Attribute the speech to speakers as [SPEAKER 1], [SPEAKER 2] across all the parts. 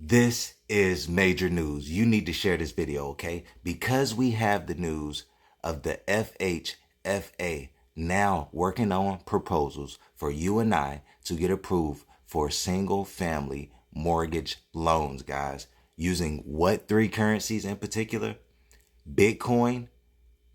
[SPEAKER 1] This is major news. You need to share this video, okay? Because we have the news of the FHFA now working on proposals for you and I to get approved for single family mortgage loans, guys. Using what three currencies in particular? Bitcoin,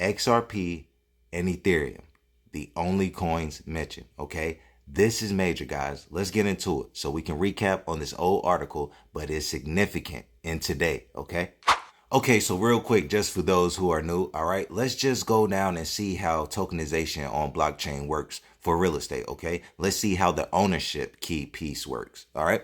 [SPEAKER 1] XRP, and Ethereum. The only coins mentioned, okay? This is major, guys. Let's get into it so we can recap on this old article, but it's significant in today, okay? Okay, so real quick, just for those who are new, all right, let's just go down and see how tokenization on blockchain works for real estate, okay? Let's see how the ownership key piece works, all right?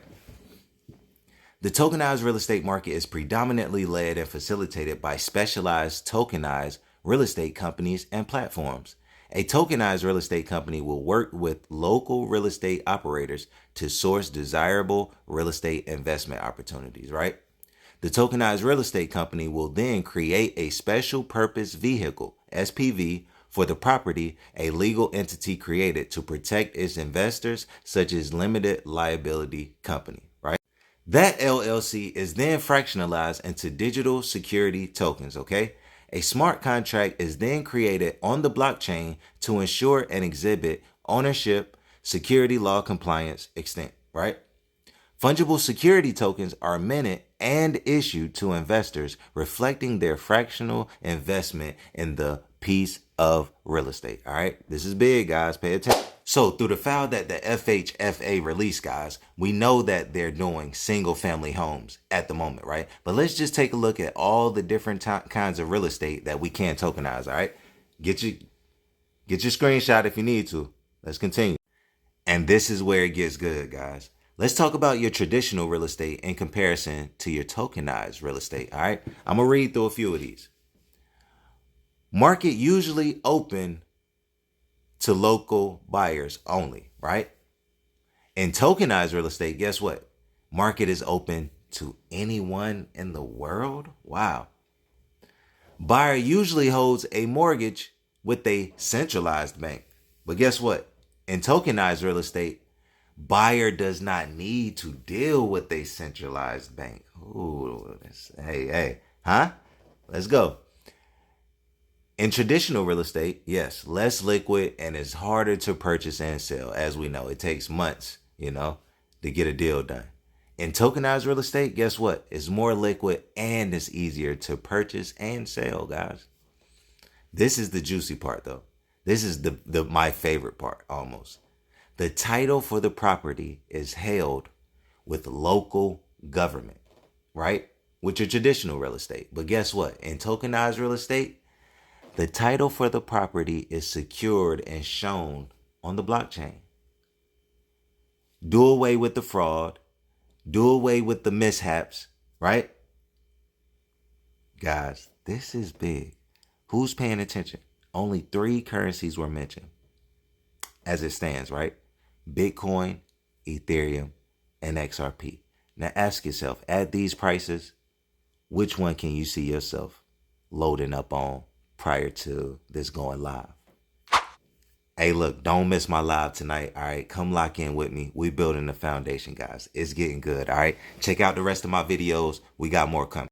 [SPEAKER 1] The tokenized real estate market is predominantly led and facilitated by specialized tokenized real estate companies and platforms. A tokenized real estate company will work with local real estate operators to source desirable real estate investment opportunities, right? The tokenized real estate company will then create a special purpose vehicle, SPV, for the property, a legal entity created to protect its investors, such as limited liability company, right? That LLC is then fractionalized into digital security tokens, okay? A smart contract is then created on the blockchain to ensure and exhibit ownership, security law compliance extent, right? Fungible security tokens are minted and issued to investors, reflecting their fractional investment in the piece of real estate. All right, this is big, guys. Pay attention. So through the file that the FHFA released, guys, we know that they're doing single family homes at the moment, right? But let's just take a look at all the different kinds of real estate that we can tokenize. All right, get your screenshot if you need to. Let's continue. And this is where it gets good, guys. Let's talk about your traditional real estate in comparison to your tokenized real estate. All right, I'm gonna read through a few of these. Market usually open to local buyers only, right? In tokenized real estate, guess what? Market is open to anyone in the world. Wow. Buyer usually holds a mortgage with a centralized bank. But guess what? In tokenized real estate, buyer does not need to deal with a centralized bank. Ooh, hey, huh? Let's go. In traditional real estate, yes, less liquid and it's harder to purchase and sell. As we know, it takes months, to get a deal done. In tokenized real estate, guess what? It's more liquid and it's easier to purchase and sell, guys. This is the juicy part, though. This is my favorite part, almost. The title for the property is held with local government, right? With your traditional real estate. But guess what? In tokenized real estate, the title for the property is secured and shown on the blockchain. Do away with the fraud. Do away with the mishaps, right? Guys, this is big. Who's paying attention? Only 3 currencies were mentioned as it stands, right? Bitcoin, Ethereum, and XRP. Now ask yourself, at these prices, which one can you see yourself loading up on prior to this going live? Hey, look, don't miss my live tonight, all right? Come lock in with me. We building the foundation, guys. It's getting good, all right? Check out the rest of my videos. We got more coming.